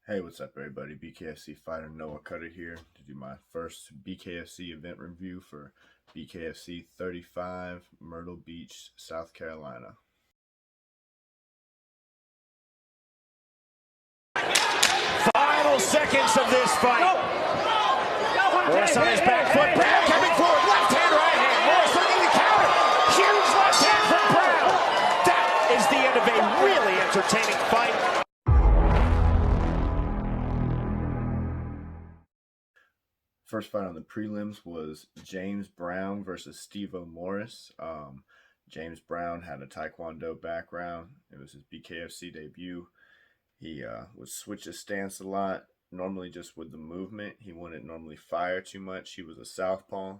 Hey, what's up, everybody? BKFC fighter Noah Cutter here to do my first BKFC event review for BKFC 35, Myrtle Beach, South Carolina. Final seconds of this fight. Morris on his back foot. Brown coming forward. Left hand, right hand. Morris looking to counter. Huge left hand from Brown. That is the end of a really entertaining fight. First fight on the prelims was James Brown versus Steve-O Morris. James Brown had a Taekwondo background. It was his BKFC debut. He would switch his stance a lot, normally just with the movement. He wouldn't normally fire too much. He was a southpaw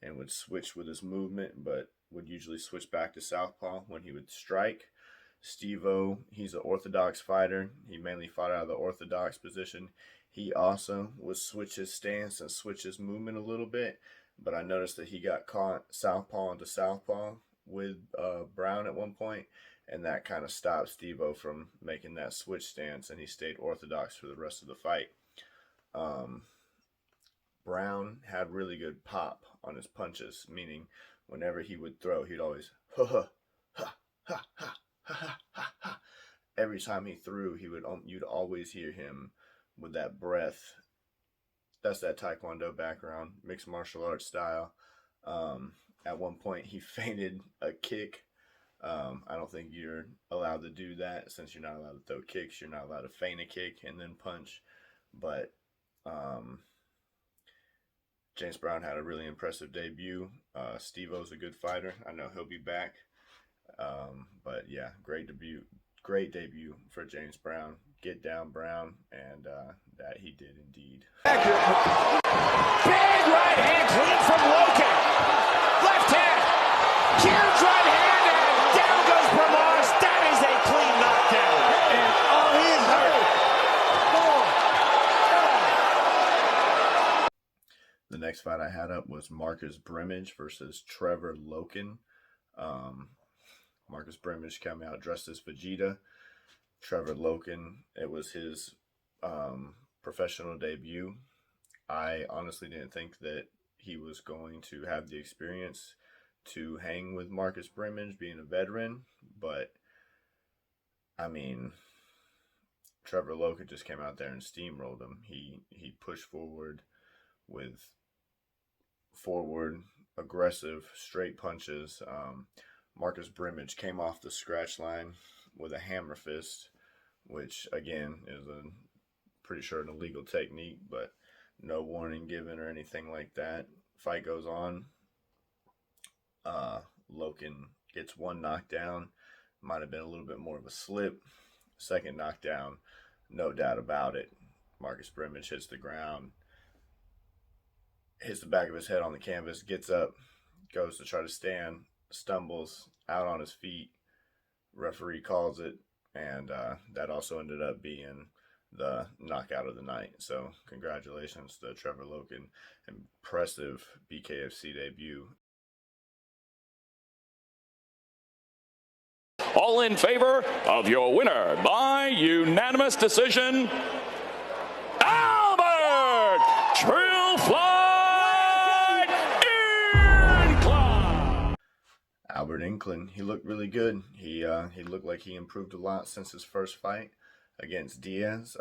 and would switch with his movement, but would usually switch back to southpaw when he would strike. Steve-O, he's an orthodox fighter. He mainly fought out of the orthodox position. He also would switch his stance and switch his movement a little bit, but I noticed that he got caught southpaw into southpaw with Brown at one point, and that kind of stopped Steve-O from making that switch stance, and he stayed orthodox for the rest of the fight. Brown had really good pop on his punches, meaning whenever he would throw, he'd always ha ha ha ha ha ha ha ha. Every time he threw, you'd always hear him with that breath. That's that Taekwondo background, mixed martial arts style. At one point, he feinted a kick. I don't think you're allowed to do that since you're not allowed to throw kicks. You're not allowed to feint a kick and then punch. But James Brown had a really impressive debut. Steve-O's a good fighter. I know he'll be back. But yeah, great debut for James Brown. Get down, Brown, and that he did indeed. Big right hand clean from Loken. Left hand. Huge right hand, and down goes Bramars. That is a clean knockdown. And all he's hurt. The next fight I had up was Marcus Brimage versus Trevor Loken. Marcus Brimage came out dressed as Vegeta. Trevor Loken, it was his professional debut. I honestly didn't think that he was going to have the experience to hang with Marcus Brimage, being a veteran, but I mean, Trevor Loken just came out there and steamrolled him. He pushed forward with aggressive, straight punches. Marcus Brimage came off the scratch line with a hammer fist, which again is pretty sure an illegal technique, but no warning given or anything like that. Fight goes on. Loken gets one knockdown. Might have been a little bit more of a slip. Second knockdown, no doubt about it. Marcus Brimage hits the ground, hits the back of his head on the canvas, gets up, goes to try to stand, stumbles out on his feet. Referee calls it, and that also ended up being the knockout of the night. So congratulations to Trevor Loken. Impressive BKFC debut. All in favor of your winner by unanimous decision, Albert Trillflight Incline. Albert Incline, he looked really good. He looked like he improved a lot since his first fight against Diaz.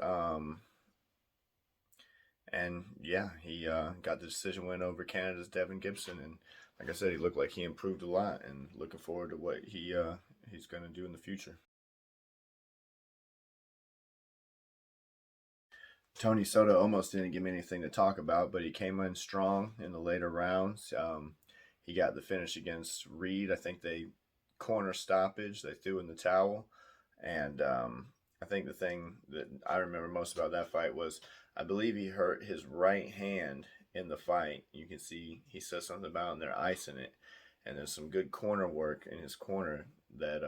And yeah, he got the decision win over Canada's Devin Gibson. And like I said, he looked like he improved a lot, and looking forward to what he's going to do in the future. Tony Soto almost didn't give me anything to talk about, but he came in strong in the later rounds. He got the finish against Reed. I think they corner stoppage. They threw in the towel. And I think the thing that I remember most about that fight was I believe he hurt his right hand in the fight. You can see he says something about they're icing it. And there's some good corner work in his corner that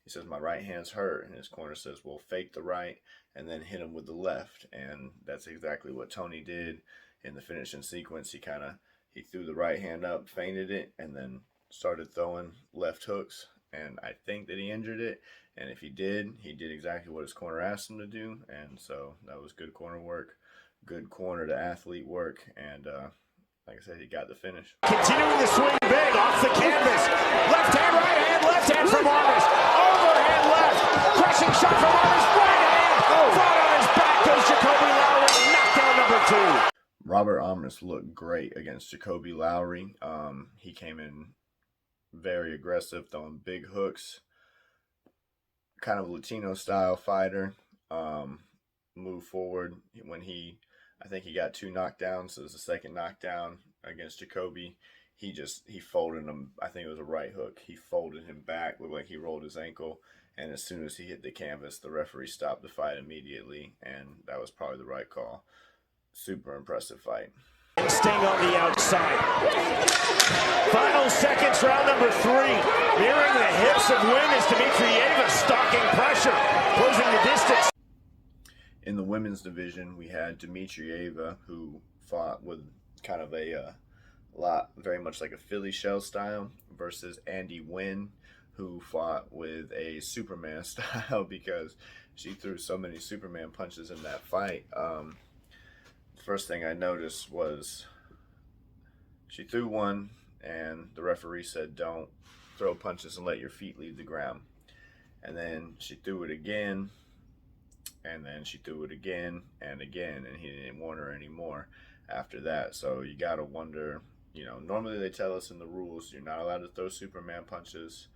he says, my right hand's hurt. And his corner says, well, fake the right and then hit him with the left. And that's exactly what Tony did in the finishing sequence. He threw the right hand up, feinted it, and then started throwing left hooks. and I think that he injured it. And if he did exactly what his corner asked him to do, and so that was good corner work, good corner to athlete work, and like I said, he got the finish. Continuing to swing big off the canvas. Left hand, left hand from Armis. Overhand left. Crushing shot from Armis. Right hand. Flat on his back goes Jacoby Lowry. Knockdown number 2. Robert Armis looked great against Jacoby Lowry. He came in very aggressive, throwing big hooks. Kind of Latino style fighter. Moved forward when I think he got 2 knockdowns. So it was the second knockdown against Jacoby. He folded him. I think it was a right hook. He folded him back, looked like he rolled his ankle. And as soon as he hit the canvas, the referee stopped the fight immediately. And that was probably the right call. Super impressive fight. Sting on the outside. Final seconds, round number 3. Nearing the hips of Wynn is Dmitrieva, stalking pressure, closing the distance. In the women's division, we had Dmitrieva, who fought with kind of very much like a Philly shell style, versus Andy Wynn, who fought with a Superman style because she threw so many Superman punches in that fight. First thing I noticed was she threw one, and the referee said, "Don't throw punches and let your feet leave the ground." And then she threw it again, and then she threw it again and again, and he didn't want her anymore after that. So you gotta wonder, normally they tell us in the rules you're not allowed to throw Superman punches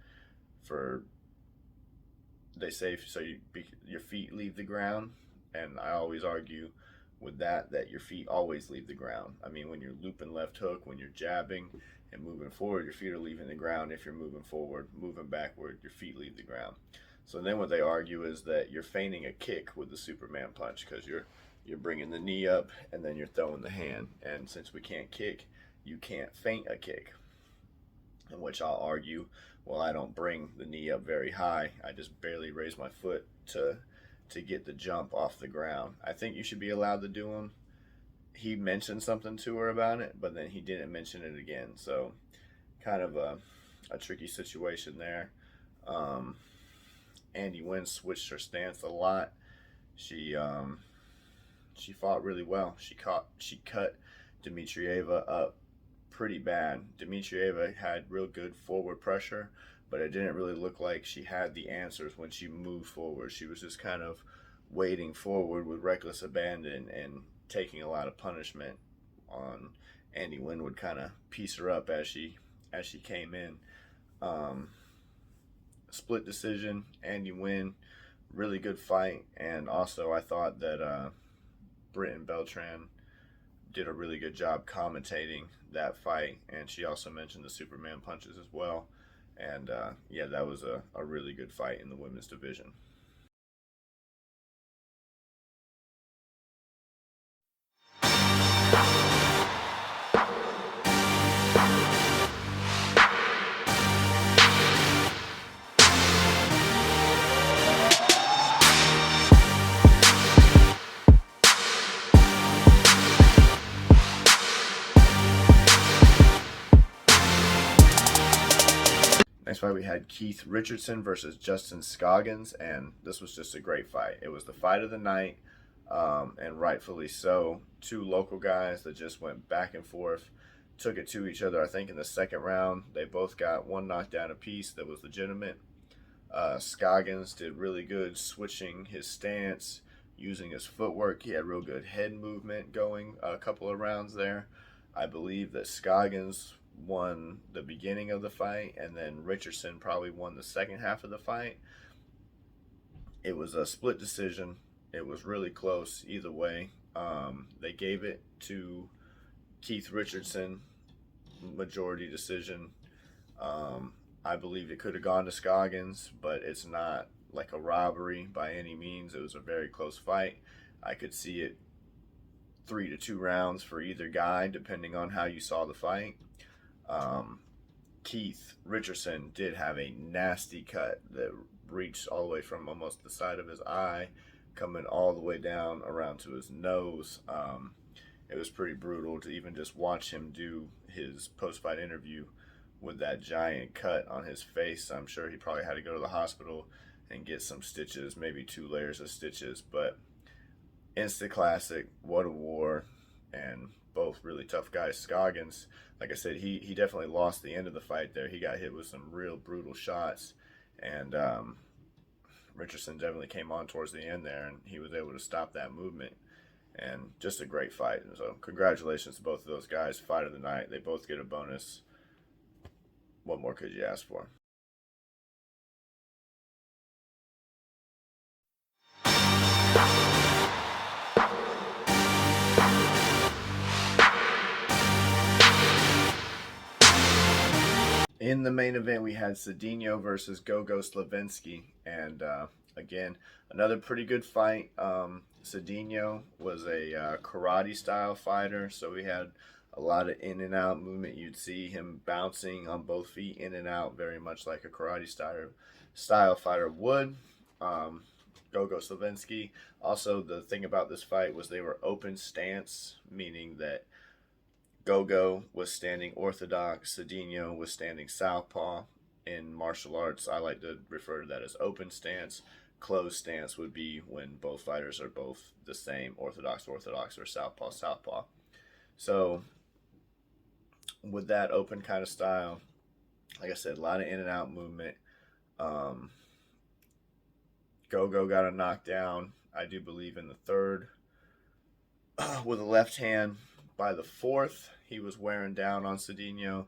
they say so your feet leave the ground, and I always argue with that your feet always leave the ground. I mean, when you're looping left hook, when you're jabbing and moving forward, your feet are leaving the ground. If you're moving forward, moving backward, your feet leave the ground. So then what they argue is that you're feigning a kick with the Superman punch because you're bringing the knee up and then you're throwing the hand. And since we can't kick, you can't feint a kick. In which I'll argue, well, I don't bring the knee up very high. I just barely raise my foot to get the jump off the ground. I think you should be allowed to do them. He mentioned something to her about it, but then he didn't mention it again. So kind of a tricky situation there. Andy Wynn switched her stance a lot. She fought really well. She cut Dmitrieva up pretty bad. Dmitrieva had real good forward pressure, but it didn't really look like she had the answers when she moved forward. She was just kind of wading forward with reckless abandon and taking a lot of punishment on. Andy Wynn would kind of piece her up as she came in. Split decision, Andy Wynn, really good fight. And also I thought that Britton Beltran did a really good job commentating that fight, and she also mentioned the Superman punches as well. And yeah, that was a really good fight in the women's division. Next fight, we had Keith Richardson versus Justin Scoggins, and this was just a great fight. It was the fight of the night, and rightfully so. 2 local guys that just went back and forth, took it to each other. I think in the second round, they both got 1 knockdown apiece that was legitimate. Scoggins did really good switching his stance, using his footwork. He had real good head movement going a couple of rounds there. I believe that Scoggins won the beginning of the fight, and then Richardson probably won the second half of the fight. It was a split decision. It was really close either way. They gave it to Keith Richardson, majority decision. I believe it could have gone to Scoggins, but it's not like a robbery by any means. It was a very close fight. I could see it 3-2 rounds for either guy, depending on how you saw the fight. Keith Richardson did have a nasty cut that reached all the way from almost the side of his eye, coming all the way down around to his nose. It was pretty brutal to even just watch him do his post-fight interview with that giant cut on his face. I'm sure he probably had to go to the hospital and get some stitches, maybe 2 layers of stitches. But instant classic, what a war, and both really tough guys. Scoggins, like I said, he definitely lost the end of the fight there. He got hit with some real brutal shots, and Richardson definitely came on towards the end there, and he was able to stop that movement. And just a great fight. And so congratulations to both of those guys. Fight of the night. They both get a bonus. What more could you ask for? In the main event, we had Cedinho versus Gogo Slavinsky, and again, another pretty good fight. Cedinho was a karate style fighter, so we had a lot of in and out movement. You'd see him bouncing on both feet in and out, very much like a karate style fighter would. Gogo Slavinsky. Also, the thing about this fight was they were open stance, meaning that Gogo was standing orthodox, Cedinho was standing southpaw. In martial arts, I like to refer to that as open stance. Closed stance would be when both fighters are both the same, orthodox, or southpaw. So with that open kind of style, like I said, a lot of in and out movement. Gogo got a knockdown, I do believe, in the third with a left hand. By the fourth, he was wearing down on Cedinho.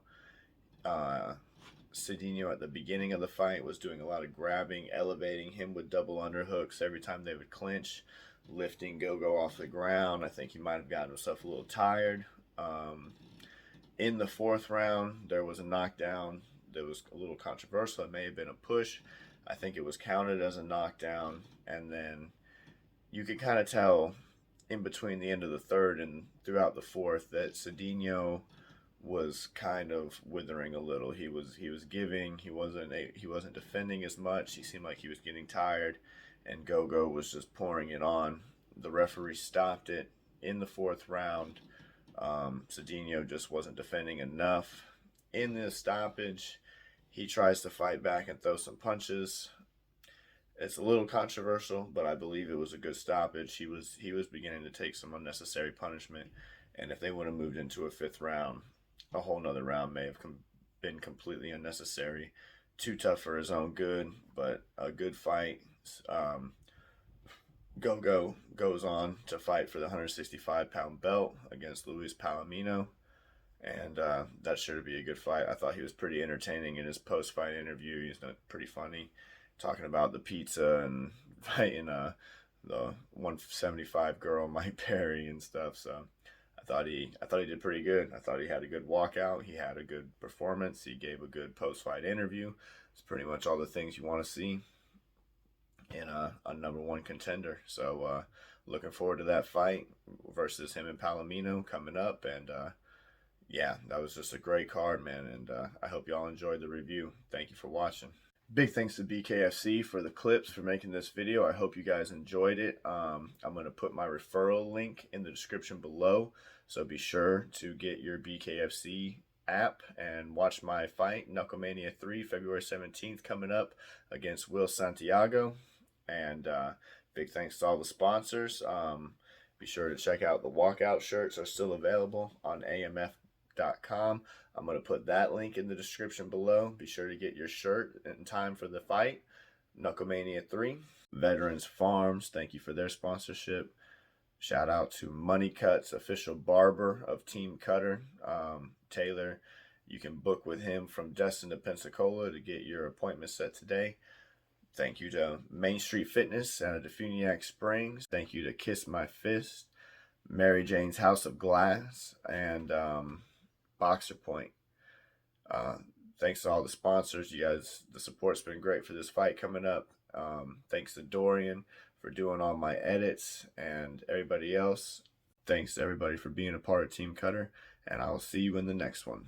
Cedinho at the beginning of the fight was doing a lot of grabbing, elevating him with double underhooks every time they would clinch, lifting Gogo off the ground. I think he might have gotten himself a little tired. In the fourth round, there was a knockdown that was a little controversial. It may have been a push. I think it was counted as a knockdown, and then you could kind of tell in between the end of the third and throughout the fourth that Cedinho was kind of withering a little. He was giving. He wasn't defending as much. He seemed like he was getting tired, and Gogo was just pouring it on. The referee stopped it in the fourth round. Cedinho just wasn't defending enough. In this stoppage, he tries to fight back and throw some punches. It's a little controversial, but I believe it was a good stoppage. He was beginning to take some unnecessary punishment, and if they would have moved into a fifth round, a whole nother round may have been completely unnecessary. Too tough for his own good, but a good fight. Gogo goes on to fight for the 165-pound belt against Luis Palomino, and that's sure to be a good fight. I thought he was pretty entertaining in his post-fight interview. He's pretty funny, talking about the pizza and fighting the 175 girl Mike Perry and stuff. So I thought he did pretty good. I thought he had a good walkout. He had a good performance. He gave a good post-fight interview. It's pretty much all the things you want to see in a number one contender. So looking forward to that fight versus him and Palomino coming up. And yeah, that was just a great card, man. And I hope y'all enjoyed the review. Thank you for watching. Big thanks to BKFC for the clips, for making this video. I hope you guys enjoyed it. I'm going to put my referral link in the description below, so be sure to get your BKFC app and watch my fight, Knucklemania 3, February 17th, coming up against Will Santiago. And big thanks to all the sponsors. Be sure to check out the Walkout Shirts, are still available on AMF.com. I'm going to put that link in the description below. Be sure to get your shirt in time for the fight, Knucklemania 3. Veterans Farms, thank you for their sponsorship. Shout out to Money Cuts, official barber of Team Cutter, Taylor. You can book with him from Destin to Pensacola to get your appointment set today. Thank you to Main Street Fitness out of Defuniak Springs. Thank you to Kiss My Fist, Mary Jane's House of Glass, and Boxer Point. Thanks to all the sponsors. You guys, the support's been great for this fight coming up. Thanks to Dorian for doing all my edits, and everybody else. Thanks to everybody for being a part of Team Cutter, and I'll see you in the next one.